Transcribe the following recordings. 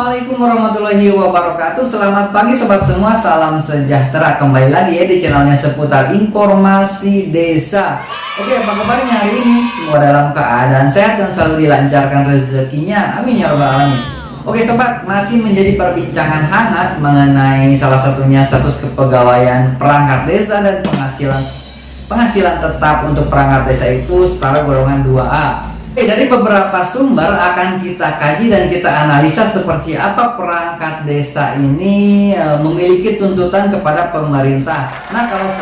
Assalamualaikum warahmatullahi wabarakatuh. Selamat pagi sobat semua, salam sejahtera. Kembali lagi ya di channelnya seputar informasi desa. Oke, apa kabarnya hari ini? Semua dalam keadaan sehat dan selalu dilancarkan rezekinya, amin ya rabbal alamin. Oke sobat, masih menjadi perbincangan hangat mengenai salah satunya status kepegawaian perangkat desa dan penghasilan tetap untuk perangkat desa itu setara golongan 2A. Dari beberapa sumber akan kita kaji dan kita analisa seperti apa perangkat desa ini memiliki tuntutan kepada pemerintah. Nah, kalau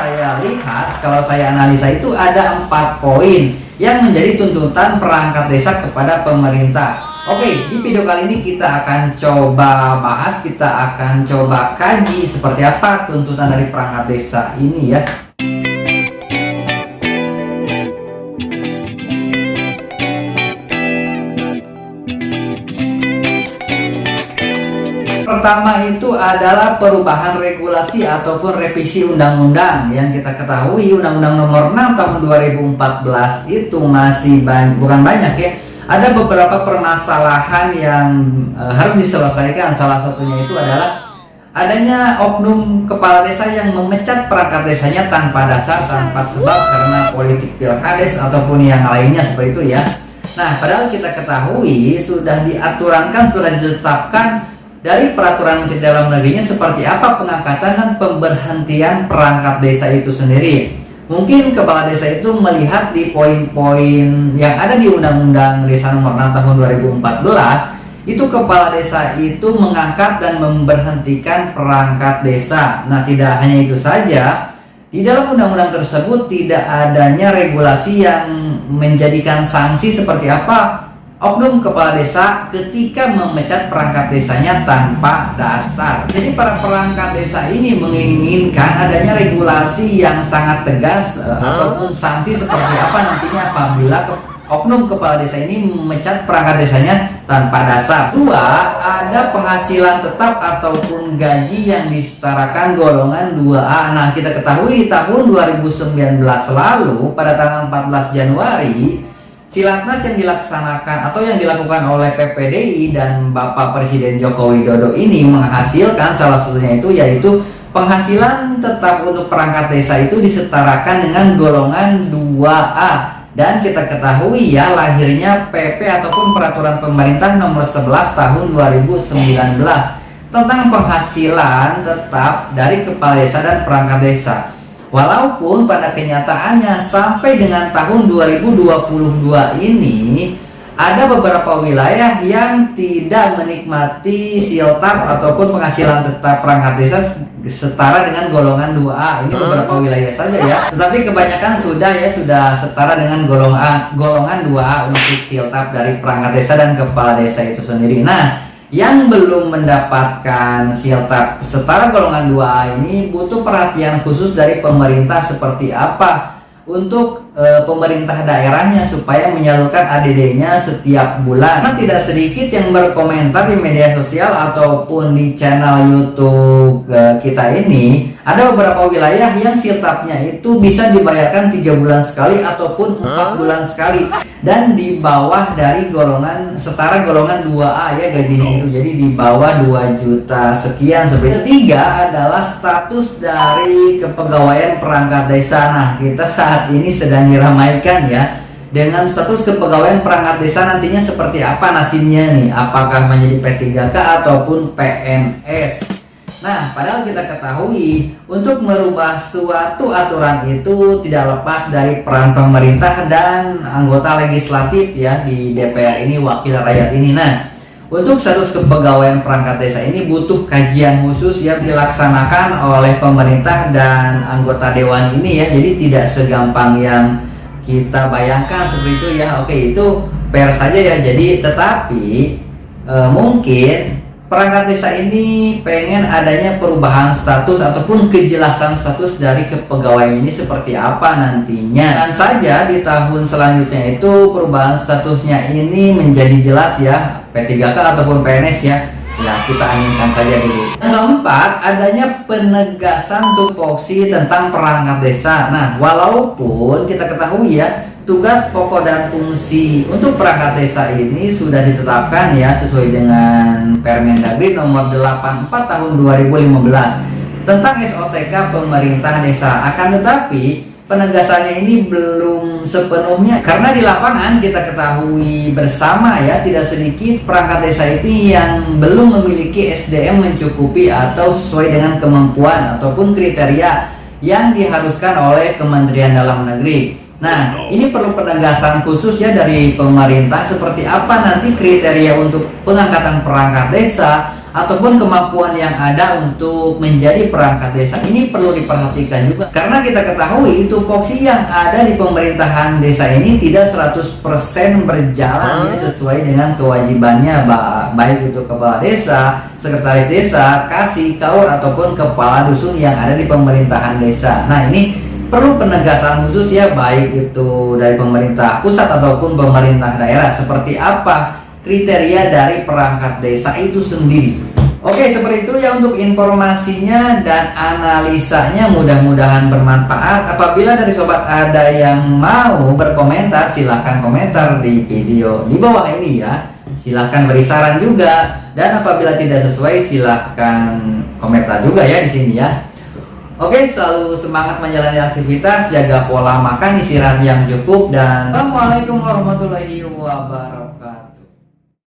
saya analisa itu ada 4 poin yang menjadi tuntutan perangkat desa kepada pemerintah. Oke, di video kali ini kita akan coba bahas, kita akan coba kaji seperti apa tuntutan dari perangkat desa ini ya. Pertama itu adalah perubahan regulasi ataupun revisi undang-undang. Yang kita ketahui Undang-Undang Nomor 6 Tahun 2014 itu masih bukan banyak ya. Ada beberapa permasalahan yang harus diselesaikan. Salah satunya itu adalah adanya oknum kepala desa yang memecat perangkat desanya tanpa dasar, tanpa sebab karena politik pilkades ataupun yang lainnya seperti itu ya. Nah, padahal kita ketahui sudah diaturankan, sudah ditetapkan dari peraturan Menteri Dalam Negerinya seperti apa pengangkatan dan pemberhentian perangkat desa itu sendiri. Mungkin kepala desa itu melihat di poin-poin yang ada di Undang-Undang Desa Nomor 6 Tahun 2014, itu kepala desa itu mengangkat dan memberhentikan perangkat desa. Nah, tidak hanya itu saja, di dalam undang-undang tersebut tidak adanya regulasi yang menjadikan sanksi seperti apa oknum kepala desa ketika memecat perangkat desanya tanpa dasar. Jadi para perangkat desa ini menginginkan adanya regulasi yang sangat tegas ataupun sanksi seperti apa nantinya apabila oknum kepala desa ini memecat perangkat desanya tanpa dasar. 2. Ada penghasilan tetap ataupun gaji yang disetarakan golongan 2A. Nah, kita ketahui tahun 2019 lalu pada tanggal 14 Januari Silatnas yang dilaksanakan atau yang dilakukan oleh PPDI dan Bapak Presiden Joko Widodo ini menghasilkan salah satunya itu yaitu penghasilan tetap untuk perangkat desa itu disetarakan dengan golongan 2A. Dan kita ketahui ya lahirnya PP ataupun peraturan pemerintah nomor 11 tahun 2019 tentang penghasilan tetap dari kepala desa dan perangkat desa. Walaupun pada kenyataannya sampai dengan tahun 2022 ini ada beberapa wilayah yang tidak menikmati siltap ataupun penghasilan tetap perangkat desa setara dengan golongan 2A. Ini beberapa wilayah saja ya. Tetapi kebanyakan sudah setara dengan golongan 2A untuk siltap dari perangkat desa dan kepala desa itu sendiri. Nah, yang belum mendapatkan siltap setara golongan 2A ini butuh perhatian khusus dari pemerintah seperti apa untuk pemerintah daerahnya supaya menyalurkan ADD-nya setiap bulan. Nah, tidak sedikit yang berkomentar di media sosial ataupun di channel YouTube kita ini, ada beberapa wilayah yang siltapnya itu bisa dibayarkan 3 bulan sekali ataupun 4 bulan sekali dan di bawah dari setara golongan 2A ya gajinya itu, jadi di bawah 2 juta sekian. Ketiga adalah status dari kepegawaian perangkat desa. Nah, kita saat ini sedang diramaikan ya dengan status kepegawaian perangkat desa nantinya seperti apa nasibnya nih, apakah menjadi P3K ataupun PNS. Nah, padahal kita ketahui untuk merubah suatu aturan itu tidak lepas dari peran pemerintah dan anggota legislatif ya di DPR ini, wakil rakyat ini. Nah, untuk status kepegawaian perangkat desa ini butuh kajian khusus yang dilaksanakan oleh pemerintah dan anggota dewan ini ya. Jadi tidak segampang yang kita bayangkan seperti itu ya. Oke, itu PR saja ya. Jadi tetapi mungkin perangkat desa ini pengen adanya perubahan status ataupun kejelasan status dari kepegawaian ini seperti apa nantinya. Dan saja di tahun selanjutnya itu perubahan statusnya ini menjadi jelas ya, P3K ataupun PNS ya. Ya, kita aminkan saja dulu. Yang keempat, adanya penegasan tupoksi tentang perangkat desa. Nah, walaupun kita ketahui ya tugas pokok dan fungsi untuk perangkat desa ini sudah ditetapkan ya sesuai dengan Permendagri nomor 84 tahun 2015 tentang SOTK pemerintah desa. Akan tetapi penegasannya ini belum sepenuhnya karena di lapangan kita ketahui bersama ya, tidak sedikit perangkat desa itu yang belum memiliki SDM mencukupi atau sesuai dengan kemampuan ataupun kriteria yang diharuskan oleh Kementerian Dalam Negeri. Nah, ini perlu penegasan khusus ya dari pemerintah seperti apa nanti kriteria untuk pengangkatan perangkat desa ataupun kemampuan yang ada untuk menjadi perangkat desa. Ini perlu diperhatikan juga karena kita ketahui tupoksi yang ada di pemerintahan desa ini tidak 100% berjalan ya, sesuai dengan kewajibannya, baik itu kepala desa, sekretaris desa, kasih, kaur ataupun kepala dusun yang ada di pemerintahan desa. Nah, ini perlu penegasan khusus ya, baik itu dari pemerintah pusat ataupun pemerintah daerah, seperti apa kriteria dari perangkat desa itu sendiri. Oke, seperti itu ya untuk informasinya dan analisanya, mudah-mudahan bermanfaat. Apabila dari sobat ada yang mau berkomentar, silahkan komentar di video di bawah ini ya. Silahkan beri saran juga, dan apabila tidak sesuai silahkan komentar juga ya di sini ya. Oke, selalu semangat menjalani aktivitas, jaga pola makan, istirahat yang cukup, dan Assalamualaikum warahmatullahi wabarakatuh.